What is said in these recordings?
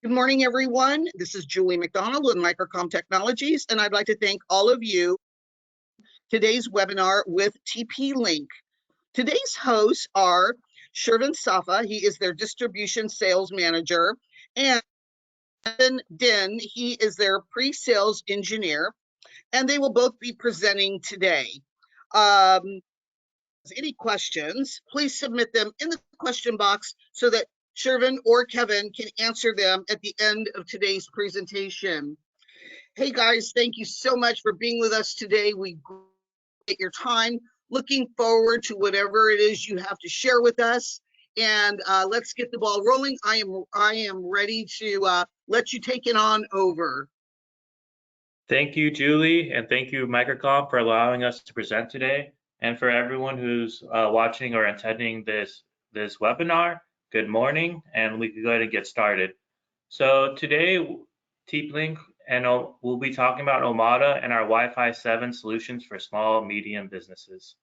Good morning, everyone. This is Julie McDonald with Microcom Technologies, and I'd like to thank all of you today's webinar with TP-Link. Today's hosts are Shervin Safa, he is their distribution sales manager, and Den, he is their pre-sales engineer, and they will both be presenting today. Any questions, please submit them in the question box so that Shervin or Kevin can answer them at the end of today's presentation. Hey guys, thank you so much for being with us today. We appreciate your time. Looking forward to whatever it is you have to share with us. And let's get the ball rolling. I am ready to let you take it on over. Thank you, Julie, and thank you, Microcom, for allowing us to present today. And for everyone who's watching or attending this webinar, good morning, and we can go ahead and get started. So today, TP-Link and we'll be talking about Omada and our Wi-Fi 7 solutions for small, medium businesses.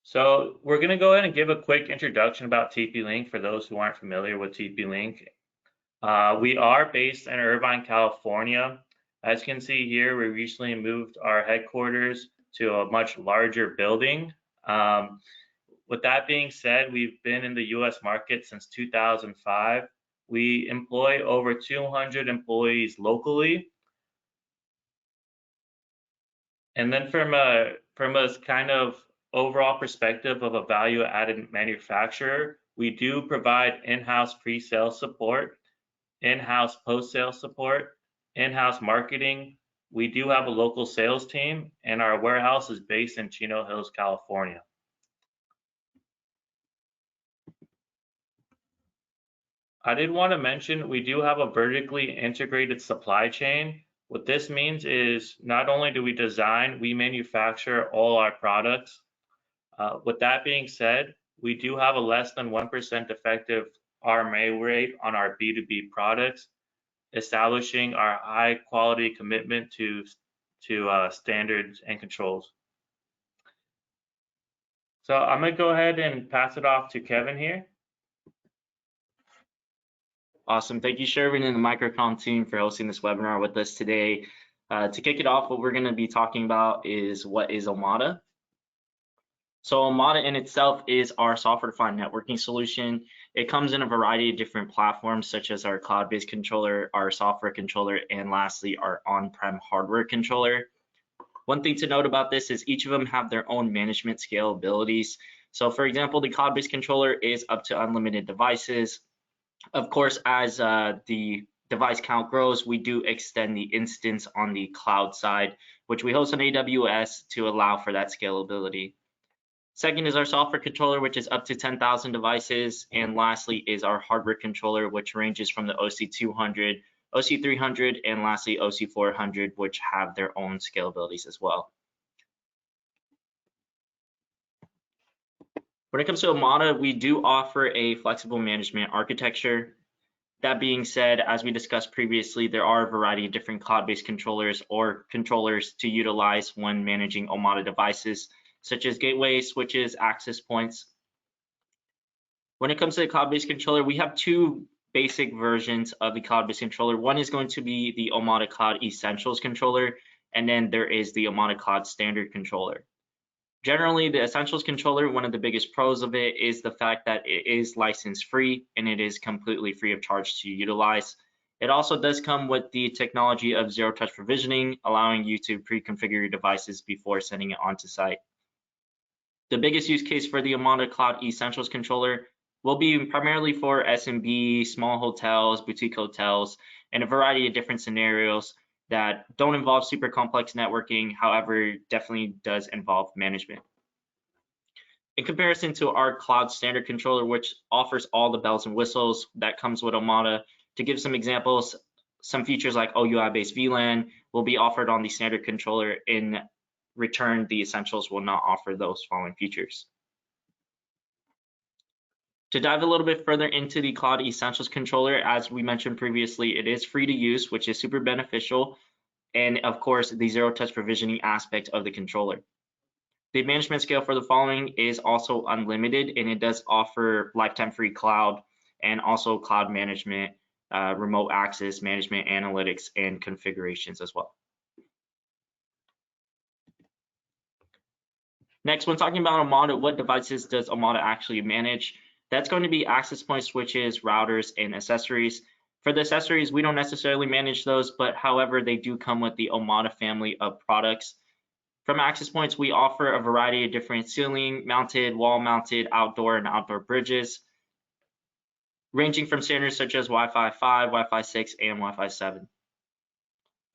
So we're going to go ahead and give a quick introduction about TP-Link for those who aren't familiar with TP-Link. We are based in Irvine, California. As you can see here, we recently moved our headquarters to a much larger building. With that being said, we've been in the US market since 2005. We employ over 200 employees locally. And then from a kind of overall perspective of a value-added manufacturer, we do provide in-house pre-sale support, in-house post-sale support, in-house marketing. We do have a local sales team, and our warehouse is based in Chino Hills, California. I did want to mention we do have a vertically integrated supply chain. What this means is not only do we design, we manufacture all our products. With that being said, we do have a less than 1% effective RMA rate on our B2B products, establishing our high quality commitment to standards and controls. So I'm going to go ahead and pass it off to Kevin here. Awesome. Thank you, Shervin and the Microcom team for hosting this webinar with us today. To kick it off, what we're going to be talking about is what is Omada. So Omada in itself is our software-defined networking solution. It comes in a variety of different platforms, such as our cloud-based controller, our software controller, and lastly, our on-prem hardware controller. One thing to note about this is each of them have their own management scalabilities. So for example, the cloud-based controller is up to unlimited devices. Of course, as the device count grows, we do extend the instance on the cloud side, which we host on AWS to allow for that scalability. Second is our software controller, which is up to 10,000 devices. And lastly is our hardware controller, which ranges from the OC200, OC300, and lastly OC400, which have their own scalabilities as well. When it comes to Omada, we do offer a flexible management architecture. That being said, as we discussed previously, there are a variety of different cloud-based controllers or controllers to utilize when managing Omada devices, such as gateways, switches, access points. When it comes to the cloud-based controller, we have two basic versions of the cloud-based controller. One is going to be the Omada Cloud Essentials controller, and then there is the Omada Cloud Standard controller. Generally, the Essentials controller, one of the biggest pros of it is the fact that it is license free and it is completely free of charge to utilize. It also does come with the technology of zero-touch provisioning, allowing you to pre-configure your devices before sending it onto site. The biggest use case for the Omada Cloud Essentials controller will be primarily for SMB, small hotels, boutique hotels, and a variety of different scenarios that don't involve super complex networking, however, definitely does involve management. In comparison to our cloud standard controller, which offers all the bells and whistles that comes with Omada, to give some examples, some features like OUI-based VLAN will be offered on the standard controller. In return, the Essentials will not offer those following features. To dive a little bit further into the Cloud Essentials controller, as we mentioned previously, it is free to use, which is super beneficial, and of course, the zero-touch provisioning aspect of the controller. The management scale for the following is also unlimited, and it does offer lifetime free cloud and also cloud management, remote access management, analytics, and configurations as well. Next, when talking about Omada, what devices does Omada actually manage? That's going to be access point switches, routers, and accessories. For the accessories, we don't necessarily manage those, but however, they do come with the Omada family of products. From access points, we offer a variety of different ceiling mounted, wall mounted, outdoor, and outdoor bridges, ranging from standards such as Wi-Fi 5, Wi-Fi 6, and Wi-Fi 7.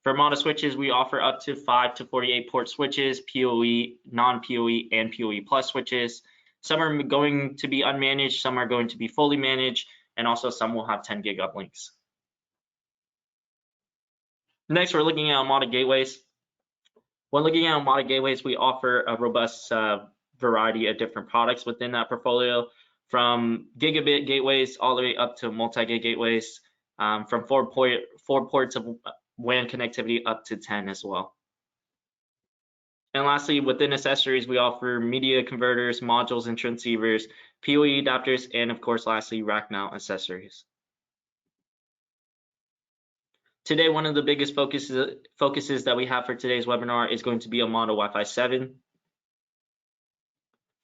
For Omada switches, we offer up to 5 to 48 port switches, PoE, non-PoE, and PoE plus switches. Some are going to be unmanaged, some are going to be fully managed, and also some will have 10 gig uplinks. Next, we're looking at Omada gateways. When looking at Omada gateways, we offer a robust variety of different products within that portfolio, from gigabit gateways all the way up to multi-gig gateways, from 4 ports of WAN connectivity up to 10 as well. And lastly, within accessories, we offer media converters, modules and transceivers, PoE adapters, and of course, lastly, rack mount accessories. Today, one of the biggest focuses that we have for today's webinar is going to be Omada Wi-Fi 7.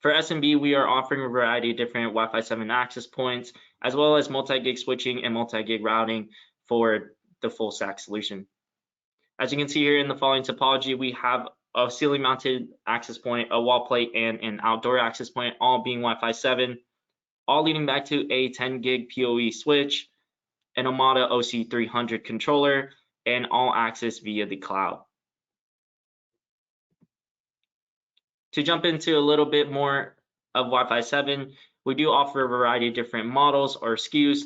For SMB, we are offering a variety of different Wi-Fi 7 access points, as well as multi-gig switching and multi-gig routing for the full stack solution. As you can see here in the following topology, we have a ceiling mounted access point, a wall plate, and an outdoor access point, all being Wi-Fi 7, all leading back to a 10 gig PoE switch, an Omada OC300 controller, and all access via the cloud. To jump into a little bit more of Wi-Fi 7, we do offer a variety of different models or SKUs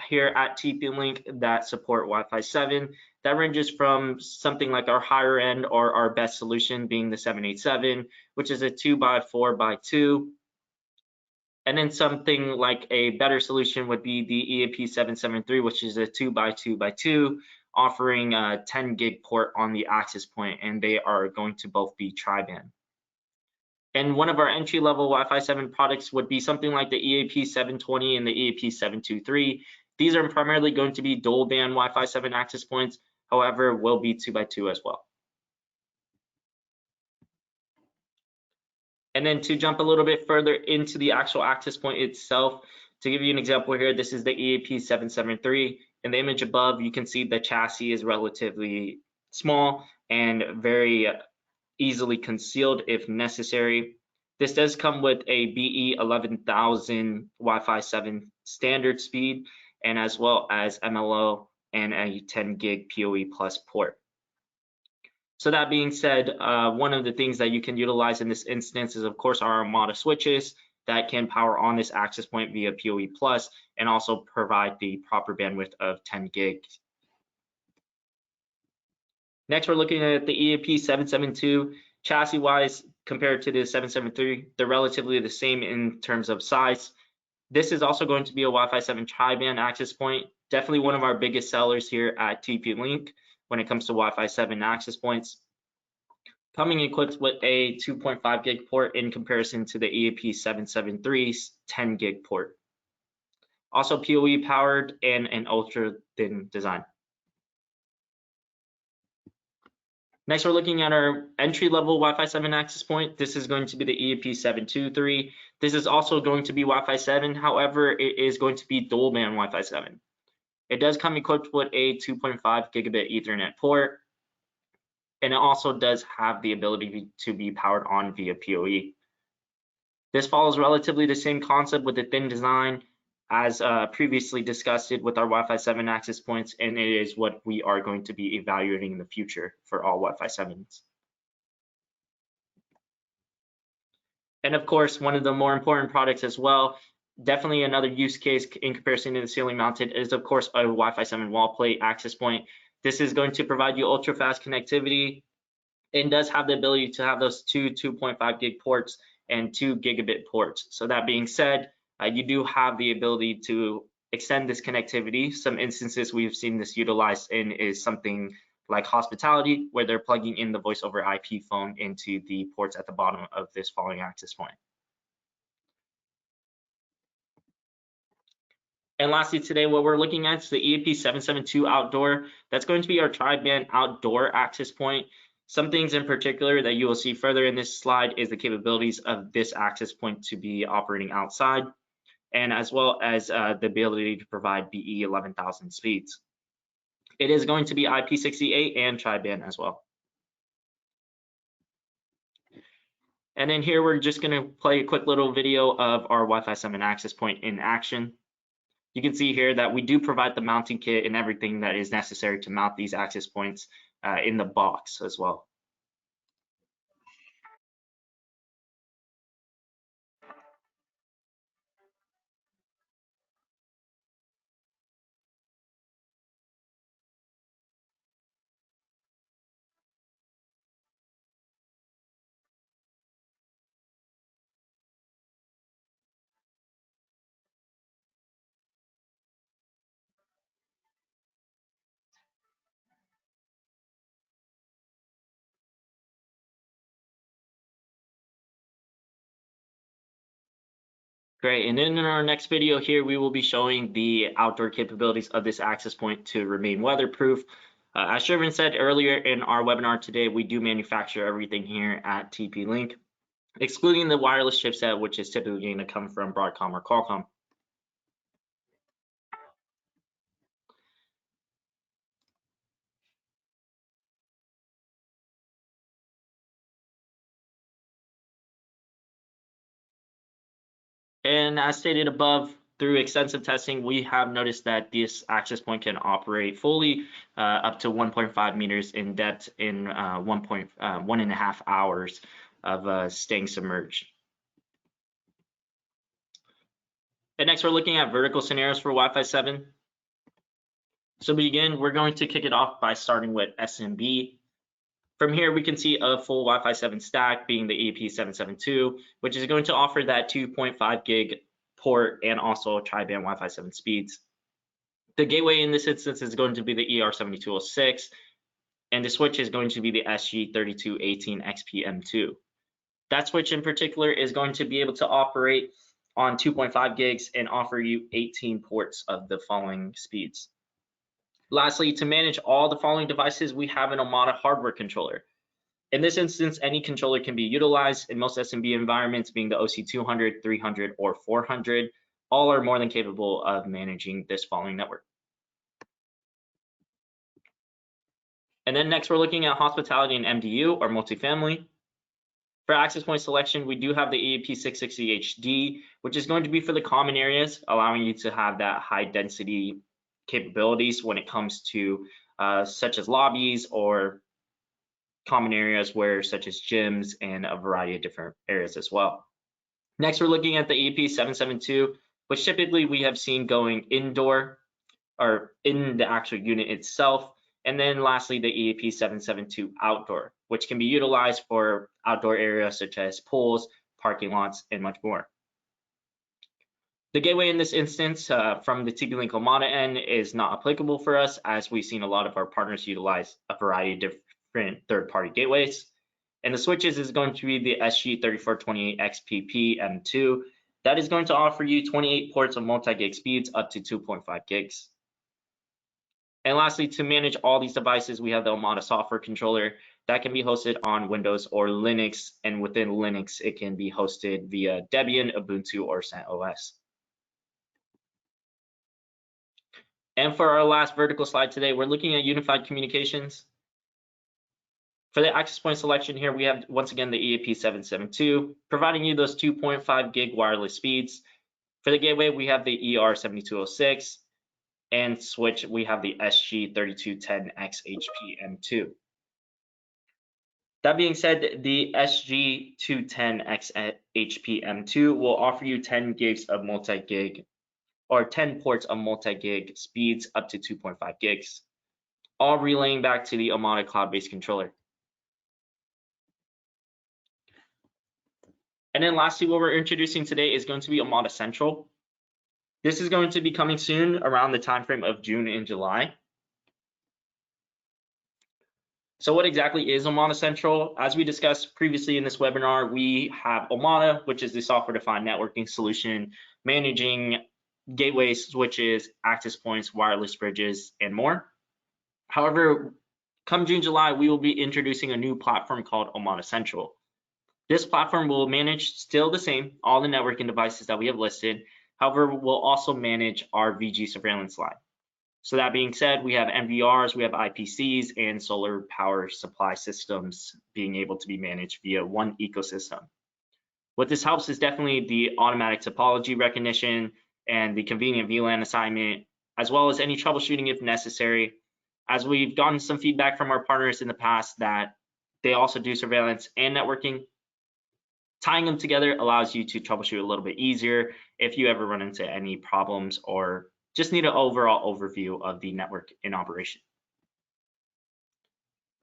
here at TP-Link that support Wi-Fi 7. That ranges from something like our higher end or our best solution being the 787, which is a 2x4x2. And then something like a better solution would be the EAP 773, which is a 2x2x2, offering a 10 gig port on the access point, and they are going to both be tri-band. And one of our entry-level Wi-Fi 7 products would be something like the EAP 720 and the EAP 723. These are primarily going to be dual-band Wi-Fi 7 access points, however, will be 2x2 as well. And then to jump a little bit further into the actual access point itself, to give you an example here, this is the EAP 773. In the image above, you can see the chassis is relatively small and very easily concealed if necessary. This does come with a BE 11,000 Wi-Fi 7 standard speed, and as well as MLO and a 10 gig PoE plus port. So that being said, one of the things that you can utilize in this instance is, of course, our Omada switches that can power on this access point via PoE plus and also provide the proper bandwidth of 10 gigs. Next, we're looking at the EAP 772. Chassis-wise, compared to the 773, they're relatively the same in terms of size. This is also going to be a Wi-Fi 7 tri-band access point. Definitely one of our biggest sellers here at TP-Link when it comes to Wi-Fi 7 access points. Coming equipped with a 2.5 gig port in comparison to the EAP 773's 10 gig port. Also PoE powered and an ultra thin design. Next, we're looking at our entry-level Wi-Fi 7 access point. This is going to be the EAP 723. This is also going to be Wi-Fi 7. However, it is going to be dual-band Wi-Fi 7. It does come equipped with a 2.5 gigabit Ethernet port, and it also does have the ability to be powered on via PoE. This follows relatively the same concept with a thin design as previously discussed with our Wi-Fi 7 access points, and it is what we are going to be evaluating in the future for all Wi-Fi 7s. And of course, one of the more important products as well, definitely another use case in comparison to the ceiling mounted, is of course a Wi-Fi 7 wall plate access point. This is going to provide you ultra fast connectivity and does have the ability to have those two 2.5 gig ports and 2 gigabit ports. So that being said, you do have the ability to extend this connectivity. Some instances we've seen this utilized in is something like hospitality, where they're plugging in the voice over IP phone into the ports at the bottom of this following access point. And lastly today, what we're looking at is the EAP772 outdoor. That's going to be our tri-band outdoor access point. Some things in particular that you will see further in this slide is the capabilities of this access point to be operating outside, and as well as the ability to provide BE 11,000 speeds. It is going to be IP68 and tri-band as well. And then here we're just going to play a quick little video of our Wi-Fi 7 access point in action. You can see here that we do provide the mounting kit and everything that is necessary to mount these access points in the box as well. Great, and then in our next video here, we will be showing the outdoor capabilities of this access point to remain weatherproof. As Shervin said earlier in our webinar today, we do manufacture everything here at TP-Link, excluding the wireless chipset, which is typically going to come from Broadcom or Qualcomm. And as stated above, through extensive testing, we have noticed that this access point can operate fully up to 1.5 meters in depth in 1.5 hours of staying submerged. And next, we're looking at vertical scenarios for Wi-Fi 7. So to begin, we're going to kick it off by starting with SMB. From here, we can see a full Wi-Fi 7 stack being the EAP772, which is going to offer that 2.5 gig port and also tri-band Wi-Fi 7 speeds. The gateway in this instance is going to be the ER7206, and the switch is going to be the SG3218XP-M2. That switch in particular is going to be able to operate on 2.5 gigs and offer you 18 ports of the following speeds. Lastly, to manage all the following devices, we have an Omada hardware controller. In this instance, any controller can be utilized in most SMB environments, being the OC200, 300, or 400. All are more than capable of managing this following network. And then next, we're looking at hospitality and MDU, or multifamily. For access point selection, we do have the EAP660HD, which is going to be for the common areas, allowing you to have that high density capabilities when it comes to such as lobbies or common areas where such as gyms and a variety of different areas as well. Next, we're looking at the EAP772, which typically we have seen going indoor or in the actual unit itself. And then lastly, the EAP772 outdoor, which can be utilized for outdoor areas such as pools, parking lots, and much more. The gateway in this instance from the TP-Link Omada end is not applicable for us, as we've seen a lot of our partners utilize a variety of different third-party gateways. And the switches is going to be the SG3428XPP-M2. That is going to offer you 28 ports of multi-gig speeds up to 2.5 gigs. And lastly, to manage all these devices, we have the Omada software controller that can be hosted on Windows or Linux. And within Linux, it can be hosted via Debian, Ubuntu, or CentOS. And for our last vertical slide today, we're looking at unified communications. For the access point selection here, we have once again the EAP772, providing you those 2.5 gig wireless speeds. For the gateway, we have the ER7206, and switch, we have the SG3210XHP-M2. That being said, the SG210XHP-M2 will offer you 10 gigs of multi-gig or 10 ports of multi-gig speeds up to 2.5 gigs, all relaying back to the Omada cloud-based controller. And then lastly, what we're introducing today is going to be Omada Central. This is going to be coming soon around the time frame of June and July. So what exactly is Omada Central? As we discussed previously in this webinar, we have Omada, which is the software-defined networking solution, managing gateways, switches, access points, wireless bridges, and more. However, come June, July, we will be introducing a new platform called Omada Central. This platform will manage still the same, all the networking devices that we have listed. However, we'll also manage our VG surveillance line. So that being said, we have NVRs, we have IPCs, and solar power supply systems being able to be managed via one ecosystem. What this helps is definitely the automatic topology recognition and the convenient VLAN assignment, as well as any troubleshooting if necessary. As we've gotten some feedback from our partners in the past that they also do surveillance and networking, tying them together allows you to troubleshoot a little bit easier if you ever run into any problems or just need an overall overview of the network in operation.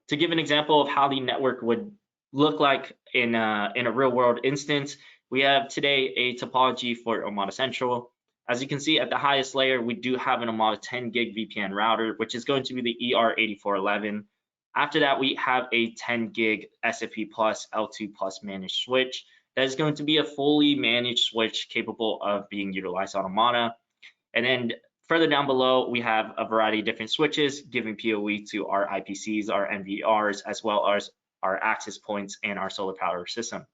To give an example of how the network would look like in a real world instance, we have today a topology for Omada Central. As you can see at the highest layer, we do have an Omada 10 gig VPN router, which is going to be the ER8411. After that, we have a 10 gig SFP plus L2 plus managed switch. That is going to be a fully managed switch capable of being utilized on Omada. And then further down below, we have a variety of different switches giving PoE to our IPCs, our NVRs, as well as our access points and our solar power system.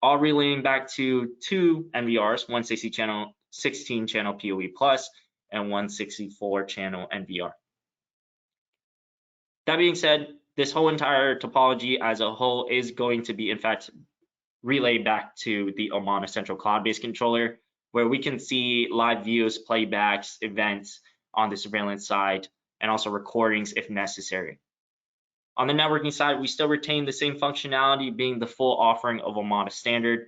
All relaying back to two NVRs, 16 channel PoE plus and 164 channel NVR. That being said, this whole entire topology as a whole is going to be, in fact, relayed back to the Omada Central cloud-based controller, where we can see live views, playbacks, events on the surveillance side, and also recordings if necessary. On the networking side, we still retain the same functionality, being the full offering of Omada Standard.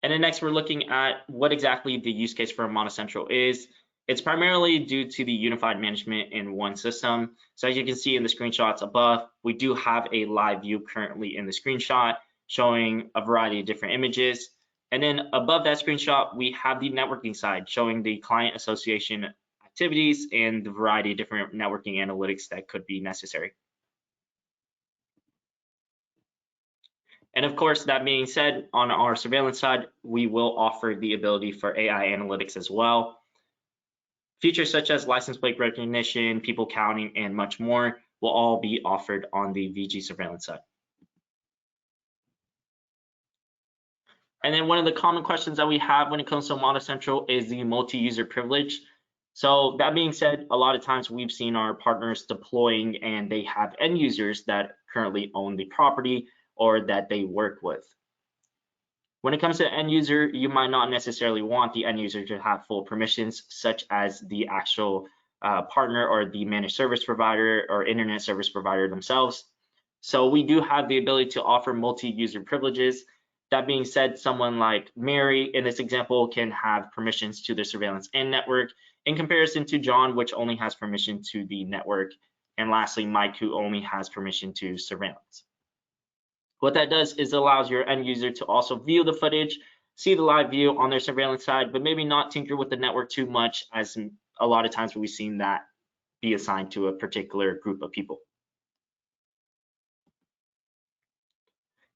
And then next, we're looking at what exactly the use case for Omada Central is. It's primarily due to the unified management in one system. So as you can see in the screenshots above, we do have a live view currently in the screenshot showing a variety of different images. And then above that screenshot, we have the networking side showing the client association activities and the variety of different networking analytics that could be necessary. And of course, that being said, on our surveillance side, we will offer the ability for AI analytics as well. Features such as license plate recognition, people counting, and much more will all be offered on the VG surveillance side. And then one of the common questions that we have when it comes to Omada Central is the multi-user privilege. So that being said, a lot of times we've seen our partners deploying and they have end users that currently own the property or that they work with. When it comes to end user, you might not necessarily want the end user to have full permissions, such as the actual partner or the managed service provider or internet service provider themselves. So we do have the ability to offer multi-user privileges. That being said, someone like Mary in this example can have permissions to the surveillance and network in comparison to John, which only has permission to the network. And lastly, Mike, who only has permission to surveillance. What that does is allows your end user to also view the footage, see the live view on their surveillance side, but maybe not tinker with the network too much, as a lot of times we've seen that be assigned to a particular group of people.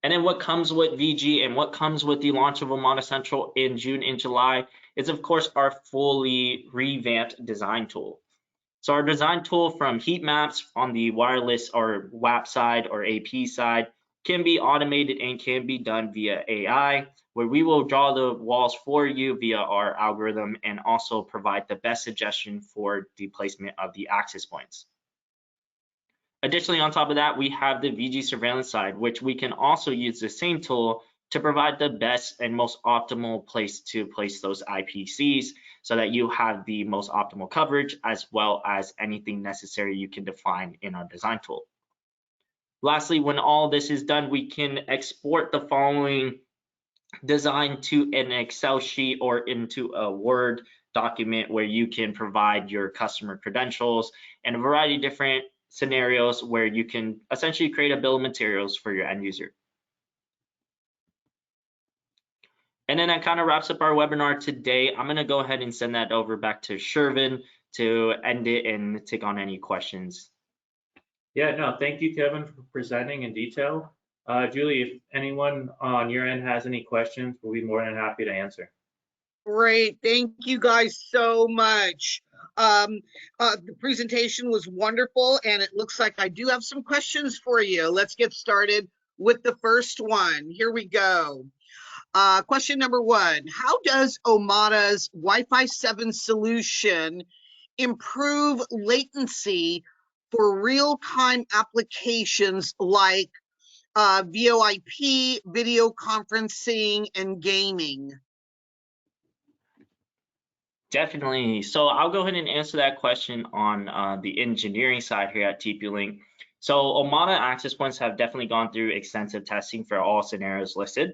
And then what comes with VG and what comes with the launch of Omada Central in June and July is, of course, our fully revamped design tool. So our design tool from heat maps on the wireless or WAP side or AP side can be automated and can be done via AI, where we will draw the walls for you via our algorithm and also provide the best suggestion for the placement of the access points. Additionally, on top of that, we have the VG surveillance side, which we can also use the same tool to provide the best and most optimal place to place those IPCs so that you have the most optimal coverage, as well as anything necessary you can define in our design tool. Lastly, when all this is done, we can export the following design to an Excel sheet or into a Word document where you can provide your customer credentials and a variety of different scenarios where you can essentially create a bill of materials for your end user. And then that kind of wraps up our webinar today. I'm going to go ahead and send that over back to Shervin to end it and take on any questions. Yeah, no, thank you, Kevin, for presenting in detail. Julie, if anyone on your end has any questions, we'll be more than happy to answer. Great. Thank you guys so much. The presentation was wonderful, and it looks like I do have some questions for you. Let's get started with the first one. Here we go. Question number one, how does Omada's Wi-Fi 7 solution improve latency for real-time applications like VoIP, video conferencing, and gaming? Definitely. So I'll go ahead and answer that question on the engineering side here at TP-Link. So Omada access points have definitely gone through extensive testing for all scenarios listed.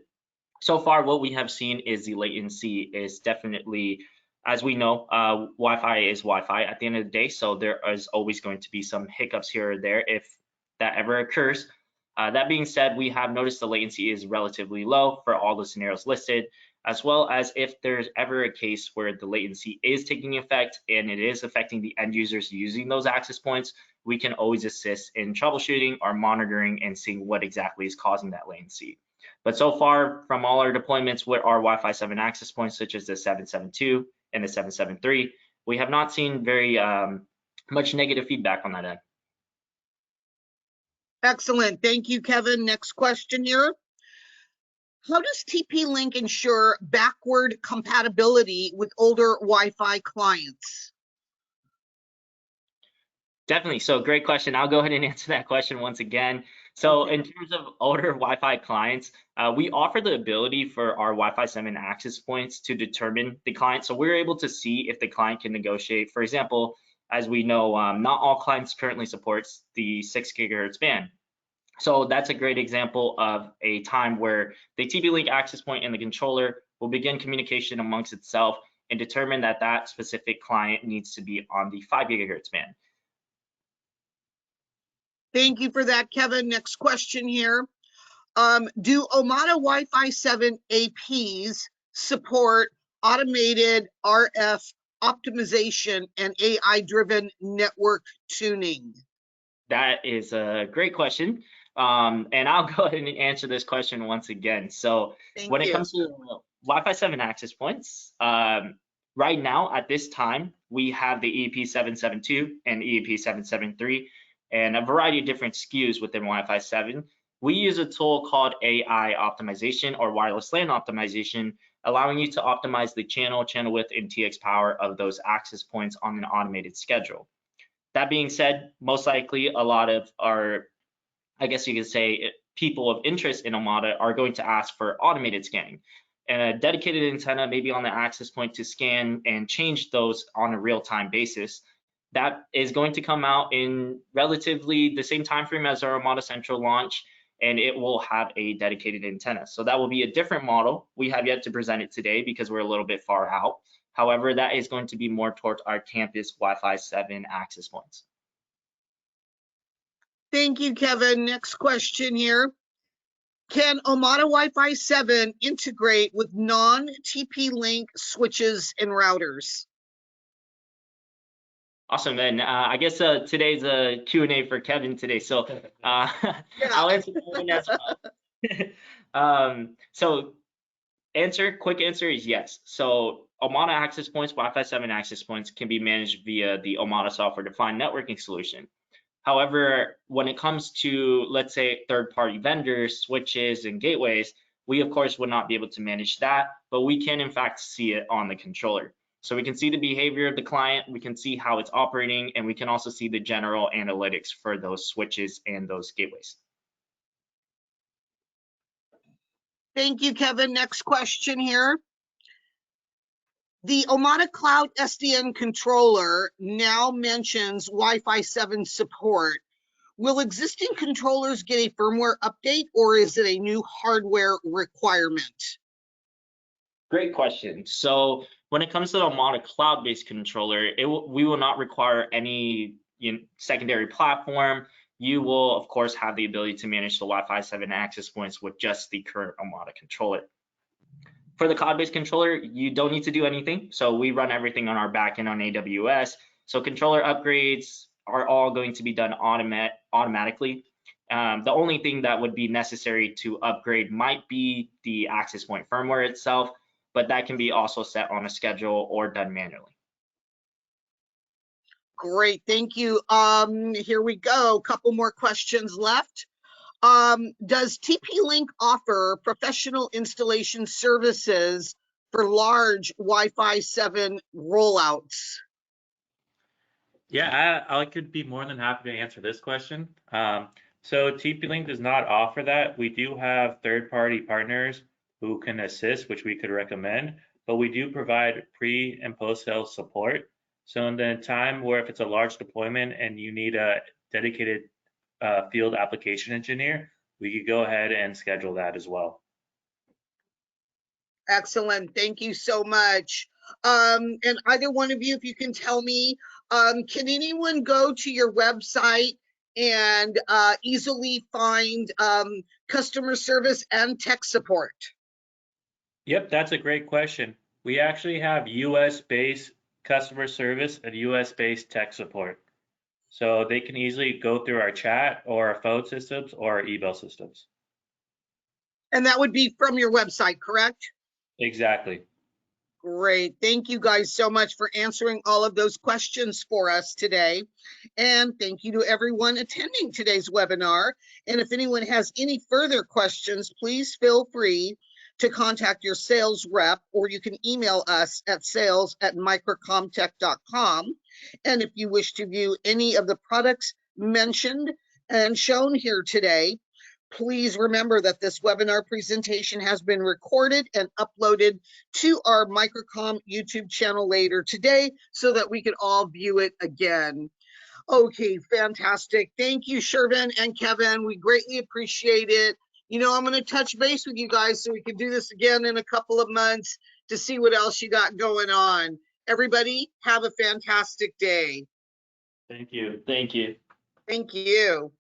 So far, what we have seen is the latency is definitely, as we know, Wi-Fi is Wi-Fi at the end of the day. So there is always going to be some hiccups here or there if that ever occurs. That being said, we have noticed the latency is relatively low for all the scenarios listed, as well as if there's ever a case where the latency is taking effect and it is affecting the end users using those access points, we can always assist in troubleshooting or monitoring and seeing what exactly is causing that latency. But so far, from all our deployments with our Wi-Fi 7 access points, such as the 772 and the 773, we have not seen very much negative feedback on that end. Excellent. Thank you, Kevin. Next question here. How does TP-Link ensure backward compatibility with older Wi-Fi clients? Definitely. So great question. I'll go ahead and answer that question once again. So in terms of older Wi-Fi clients, we offer the ability for our Wi-Fi 7 access points to determine the client. So we're able to see if the client can negotiate. For example, as we know, not all clients currently supports the 6 gigahertz band. So that's a great example of a time where the TP-Link access point and the controller will begin communication amongst itself and determine that that specific client needs to be on the 5 gigahertz band. Thank you for that, Kevin. Next question here. Do Omada Wi-Fi 7 APs support automated RF optimization and AI-driven network tuning? That is a great question. And I'll go ahead and answer this question once again. So when it comes to Wi-Fi 7 access points, right now at this time, we have the EEP 772 and EEP 773 and a variety of different SKUs within Wi-Fi 7. We use a tool called AI optimization or wireless LAN optimization, allowing you to optimize the channel width, and TX power of those access points on an automated schedule. That being said, most likely a lot of our, I guess you could say, people of interest in Omada are going to ask for automated scanning and a dedicated antenna maybe on the access point to scan and change those on a real-time basis. That is going to come out in relatively the same time frame as our Omada Central launch, and it will have a dedicated antenna. So that will be a different model. We have yet to present it today because we're a little bit far out. However, that is going to be more towards our campus Wi-Fi 7 access points. Thank you, Kevin. Next question here. Can Omada Wi-Fi 7 integrate with non-TP-Link switches and routers? Awesome, then. I guess today's a Q&A for Kevin today, so I'll answer that one as well. So quick answer is yes. So Omada access points, Wi-Fi 7 access points can be managed via the Omada software-defined networking solution. However, when it comes to, let's say, third-party vendors, switches, and gateways, we of course would not be able to manage that, but we can in fact see it on the controller. So we can see the behavior of the client, we can see how it's operating, and we can also see the general analytics for those switches and those gateways. Thank you, Kevin. Next question here. The Omada Cloud SDN controller now mentions Wi-Fi 7 support. Will existing controllers get a firmware update, or is it a new hardware requirement? Great question. So when it comes to the Omada cloud-based controller, we will not require any secondary platform. You will, of course, have the ability to manage the Wi-Fi 7 access points with just the current Omada controller. For the cloud-based controller, you don't need to do anything. So we run everything on our backend on AWS. So controller upgrades are all going to be done automatically. The only thing that would be necessary to upgrade might be the access point firmware itself, but that can be also set on a schedule or done manually. Great, thank you. Here we go. Couple more questions left. Does TP-Link offer professional installation services for large Wi-Fi 7 rollouts? Yeah, I could be more than happy to answer this question. So TP-Link does not offer that. We do have third-party partners who can assist, which we could recommend, but we do provide pre and post-sale support. So in the time where if it's a large deployment and you need a dedicated field application engineer, we could go ahead and schedule that as well. Excellent, thank you so much. And either one of you, if you can tell me, can anyone go to your website and easily find customer service and tech support? Yep, that's a great question. We actually have US-based customer service and US-based tech support. So they can easily go through our chat or our phone systems or our email systems. And that would be from your website, correct? Exactly. Great. Thank you guys so much for answering all of those questions for us today. And thank you to everyone attending today's webinar. And if anyone has any further questions, please feel free to contact your sales rep, or you can email us at sales@microcomtech.com. And if you wish to view any of the products mentioned and shown here today, please remember that this webinar presentation has been recorded and uploaded to our Microcom YouTube channel later today so that we can all view it again. Okay, fantastic. Thank you, Shervin and Kevin. We greatly appreciate it. You know, I'm going to touch base with you guys so we can do this again in a couple of months to see what else you got going on. Everybody, have a fantastic day. Thank you. Thank you. Thank you.